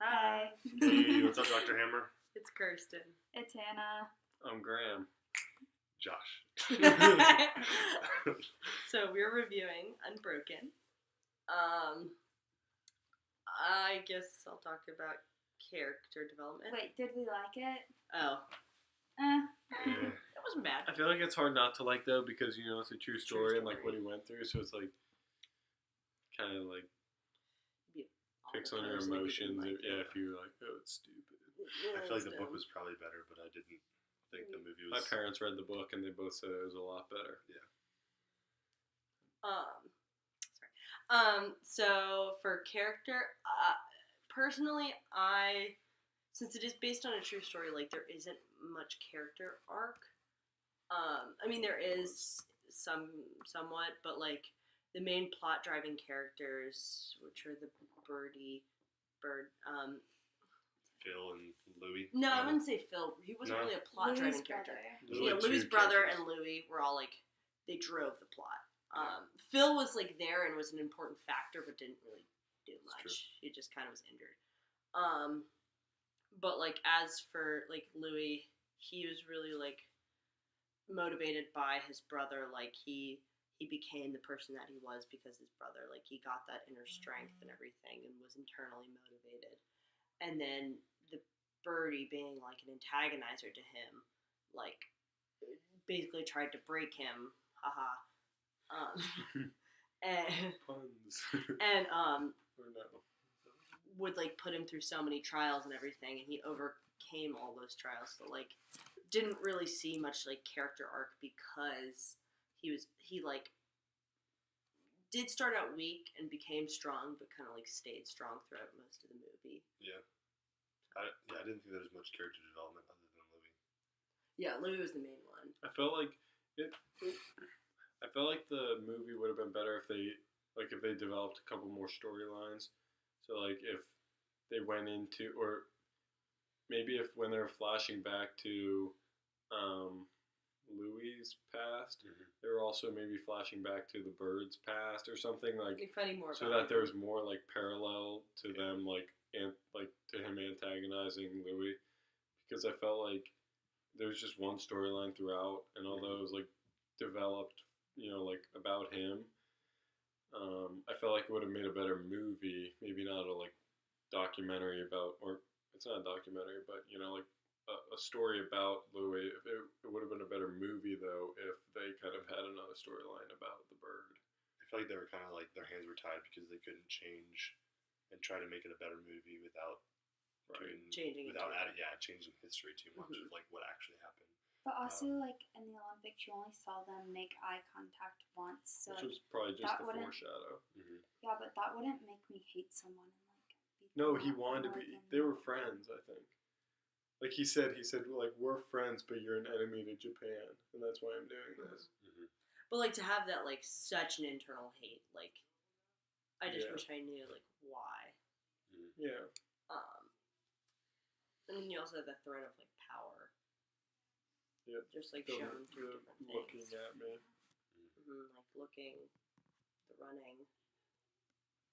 Hi. Hey, what's up, Dr. Hammer? It's Kirsten. It's Hannah. I'm Graham. Josh. So we're reviewing Unbroken. I guess I'll talk about character development. Wait, did we like it? Oh, Yeah. that wasn't bad. I feel like it's hard not to like though because it's a true story and like story. what he went through, so it's like kind of like picks on your emotions. If you're like, oh, it's stupid. I feel like the book was probably better, but I didn't think the movie My was. parents read the book and they both said it was a lot better. So for character, personally, since it is based on a true story, like there isn't much character arc. I mean there is somewhat, but like the main plot driving characters, which are the bird. Phil and Louis. No, I wouldn't say Phil. He wasn't really a plot driving character. Yeah, Two Louis' brother characters. and Louis were all like they drove the plot. Phil was like there and was an important factor, but didn't really do much. He just kind of was injured. But like as for like Louis, he was really like motivated by his brother. Like he became the person that he was because his brother, like he got that inner strength and everything and was internally motivated. And then the birdie being like an antagonizer to him, like basically tried to break him, haha. And Puns. and Or no. would like put him through so many trials and everything, and he overcame all those trials, but like didn't really see much like character arc because he like did start out weak and became strong, but kind of like stayed strong throughout most of the movie. Yeah. I didn't think there was much character development other than Louis. Yeah, Louis was the main one. I felt like I felt like the movie would have been better if they developed a couple more storylines. So like if they went into, or maybe if when they were flashing back to Louis' past, they were also maybe flashing back to the bird's past or something like Finding more so that there was more like parallel to them like to him antagonizing Louis, because I felt like there was just one storyline throughout, and although it was like developed like about him, I felt like it would have made a better movie, maybe not a like documentary about, or it's not a documentary, but like a story about Louis. It would have been a better movie though if they kind of had another storyline about the bird. I feel like they were kind of like their hands were tied because they couldn't change and try to make it a better movie without changing history too much of like what actually happened. But also, like, in the Olympics, you only saw them make eye contact once. So, Which was probably just that the wouldn't- foreshadow. Yeah, but that wouldn't make me hate someone and, like, beat No, them he up wanted to more be. than- They were friends, I think. Like he said, like, we're friends, but you're an enemy to Japan, and that's why I'm doing this. But like to have that like such an internal hate, like I just Yeah. wish I knew like why. Yeah. And then you also have that thread of like power. Yep. Just like The- shown through different looking things. at me. Like looking, the running.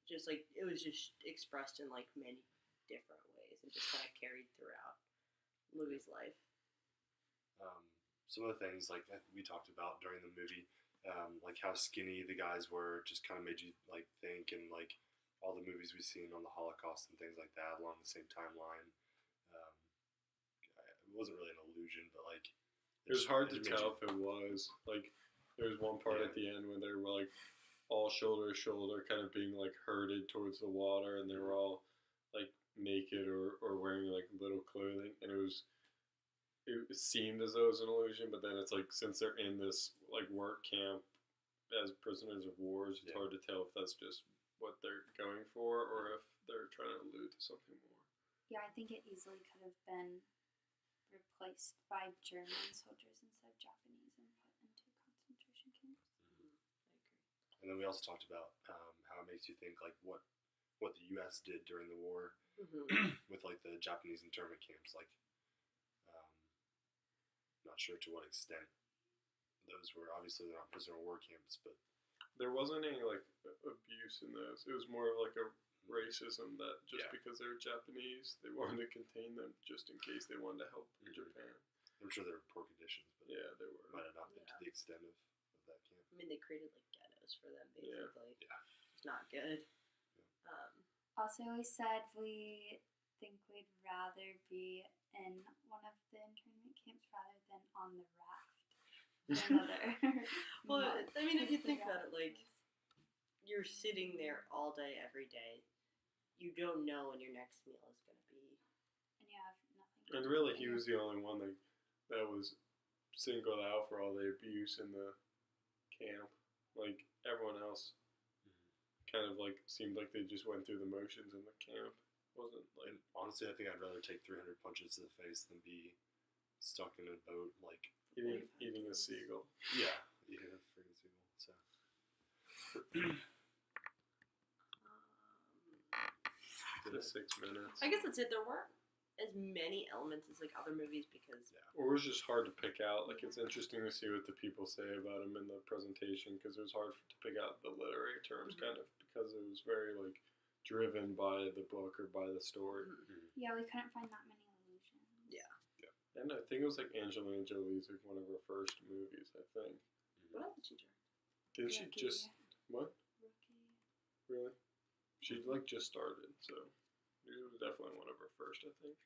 Just like it was just expressed in like many different ways and just kind of carried throughout Louis' life. Some of the things like we talked about during the movie, like how skinny the guys were, just kind of made you like think, and like all the movies we've seen on the Holocaust and things like that along the same timeline. It wasn't really an illusion, but like It was hard to tell if it was. Like, there was one part at the end when they were like all shoulder to shoulder, kind of being like herded towards the water, and they were all like naked or wearing like little clothing, and it seemed as though it was an illusion, but then it's like since they're in this like work camp as prisoners of war, it's hard to tell if that's just what they're going for or if they're trying to allude to something more. Yeah, I think it easily could have been replaced by German soldiers instead of Japanese and put into concentration camps. I agree. And then we also talked about how it makes you think like what the U.S. did during the war with like the Japanese internment camps. Like, not sure to what extent those were. Obviously, they're not prisoner of war camps, but there wasn't any like abuse in those. It was more of like a racism that just Yeah. because they were Japanese, they wanted to contain them just in case they wanted to help Japan. I'm sure there were poor conditions, but Yeah, they were. might have not been to Yeah. the extent of that camp. I mean, they created like ghettos for them, Yeah. basically. Yeah. It's not good. Also, we said we think we'd rather be in one of the internment camps rather than on the raft. Another. Well, I mean, if you Because the think about it, raft like, was- you're sitting there all day, every day. You don't know when your next meal is going to be. and you have nothing. to And do. really, And he you're- was the only one that was singled out for all the abuse in the camp. Like everyone else, kind of like seemed like they just went through the motions in the camp. Wasn't like And honestly, I think I'd rather take 300 punches to the face than be stuck in a boat. Like, eating a seagull. yeah, freaking seagull. So, The 6 minutes. I guess that's it. There weren't as many elements as like other movies because Or it was just hard to pick out. Like it's interesting to see what the people say about him in the presentation because it was hard to pick out the literary terms, kind of because it was very like driven by the book or by the story. Yeah, we couldn't find that many illusions. Yeah. And I think it was like Angelina Jolie's like one of her first movies. I think. what else did she direct? Did she Rookie. just what? Rookie. Really? She like just started, so it was definitely one of her first. I think.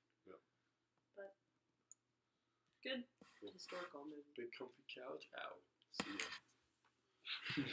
Good historical movie. Big comfy couch out. see ya.